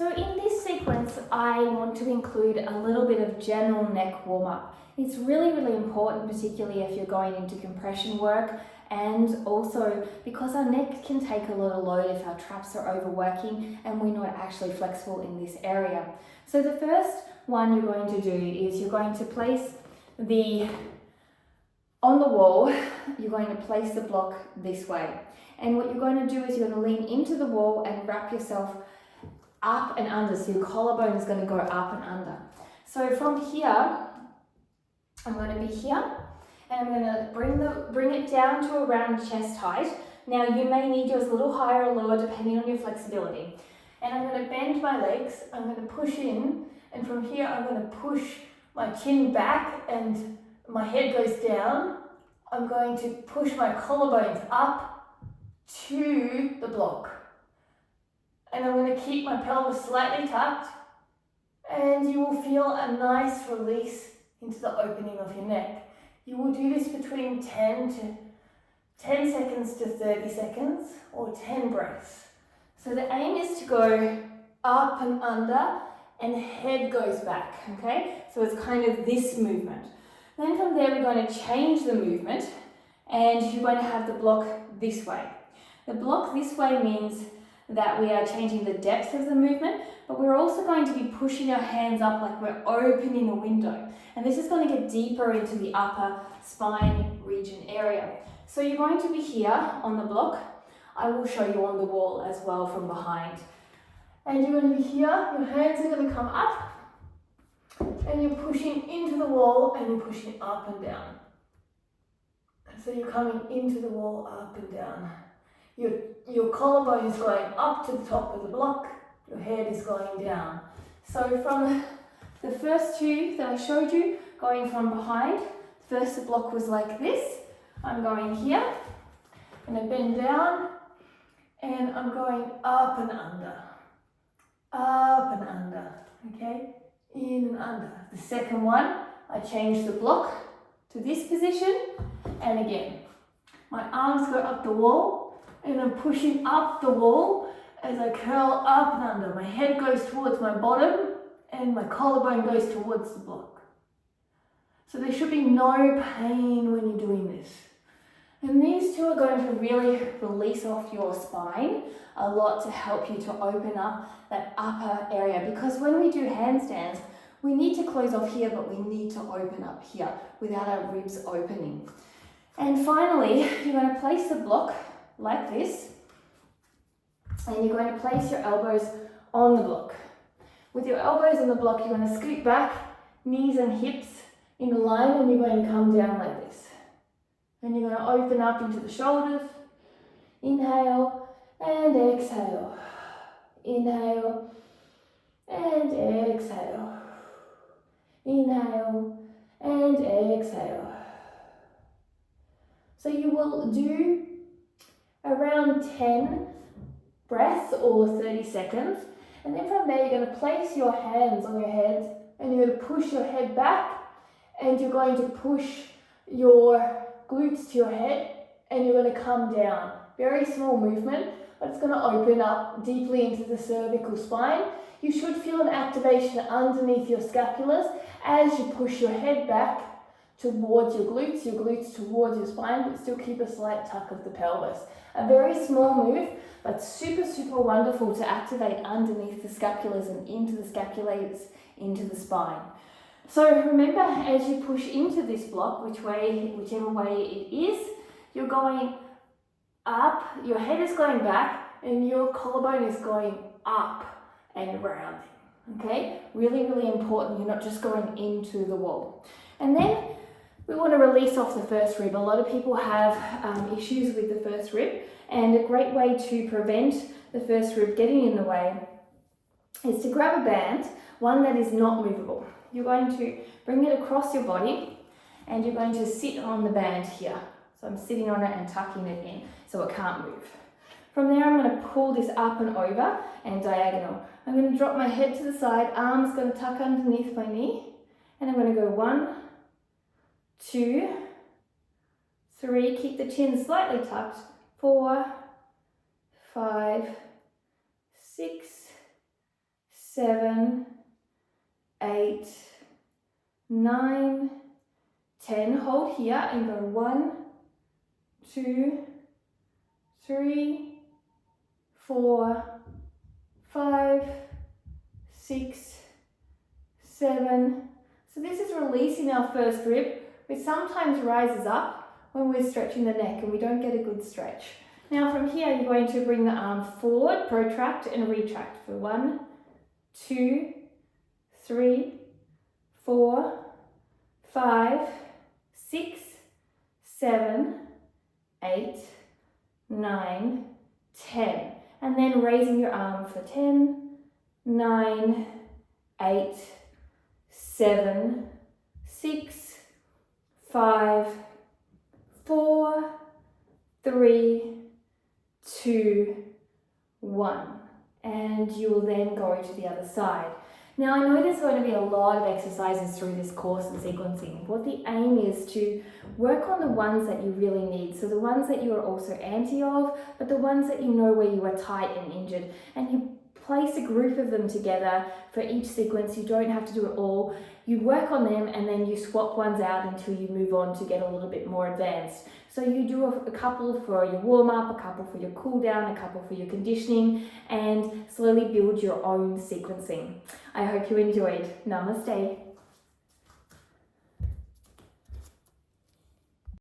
So in this sequence, I want to include a little bit of general neck warm-up. It's really, really important, particularly if you're going into compression work, and also because our neck can take a lot of load if our traps are overworking and we're not actually flexible in this area. So the first one you're going to do is you're going to place on the wall, you're going to place the block this way. And what you're going to do is you're going to lean into the wall and wrap yourself up and under. So your collarbone is going to go up and under. So from here, I'm going to be here and I'm going to bring it down to around chest height. Now you may need yours a little higher or lower depending on your flexibility. And I'm going to bend my legs, I'm going to push in, and from here I'm going to push my chin back and my head goes down. I'm going to push my collarbones up to the block. And I'm going to keep my pelvis slightly tucked, and you will feel a nice release into the opening of your neck. You will do this between 10 seconds to 30 seconds, or 10 breaths. So the aim is to go up and under, and head goes back, okay? So it's kind of this movement. Then from there, we're going to change the movement, and you're going to have the block this way. The block this way means that we are changing the depth of the movement, but we're also going to be pushing our hands up like we're opening a window. And this is going to get deeper into the upper spine region area. So you're going to be here on the block. I will show you on the wall as well from behind. And you're going to be here, your hands are going to come up, and you're pushing into the wall and you're pushing up and down. So you're coming into the wall, up and down. Your collarbone is going up to the top of the block, your head is going down. So from the first two that I showed you, going from behind, first the block was like this. I'm going here, and I bend down, and I'm going up and under, okay? In and under. The second one, I change the block to this position, and again, my arms go up the wall, and I'm pushing up the wall as I curl up and under. My head goes towards my bottom and my collarbone goes towards the block. So there should be no pain when you're doing this. And these two are going to really release off your spine a lot to help you to open up that upper area. Because when we do handstands, we need to close off here, but we need to open up here without our ribs opening. And finally, you're going to place the block like this, and you're going to place your elbows on the block. With your elbows on the block, you're going to scoot back, knees and hips in a line, and you're going to come down like this. And you're going to open up into the shoulders, inhale and exhale, inhale and exhale, inhale and exhale. So you will do around 10 breaths or 30 seconds, and then from there you're going to place your hands on your head and you're going to push your head back, and you're going to push your glutes to your head, and you're going to come down. Very small movement, but it's going to open up deeply into the cervical spine. You should feel an activation underneath your scapulars as you push your head back towards your glutes towards your spine, but still keep a slight tuck of the pelvis. A very small move, but super, super wonderful to activate underneath the scapulars and into the scapulates, into the spine. So remember, as you push into this block, whichever way it is, you're going up, your head is going back, and your collarbone is going up and rounding. Okay? Really, really important. You're not just going into the wall. And then we want to release off the first rib. A lot of people have issues with the first rib, and a great way to prevent the first rib getting in the way is to grab a band, one that is not movable. You're going to bring it across your body, and you're going to sit on the band here. So I'm sitting on it and tucking it in so it can't move. From there, I'm going to pull this up and over and diagonal. I'm going to drop my head to the side, arms going to tuck underneath my knee, and I'm going to go 1, 2, 3, keep the chin slightly tucked, 4, 5, 6, 7, 8, 9, 10. Hold here and go 1, 2, 3, 4, 5, 6, 7. So this is releasing our first rib, which sometimes rises up when we're stretching the neck and we don't get a good stretch. Now from here, you're going to bring the arm forward, protract and retract for 1, 2, 3, 4, 5, 6, 7, 8, 9, 10. And then raising your arm for 10, 9, 8, 7, 6, 5, 4, 3, 2, 1. And you will then go to the other side. Now I know there's going to be a lot of exercises through this course in sequencing. What the aim is to work on the ones that you really need. So the ones that you are also anti of, but the ones that you know where you are tight and injured. And you place a group of them together for each sequence. You don't have to do it all. You work on them and then you swap ones out until you move on to get a little bit more advanced. So you do a couple for your warm-up, a couple for your cool-down, a couple for your conditioning, and slowly build your own sequencing. I hope you enjoyed. Namaste.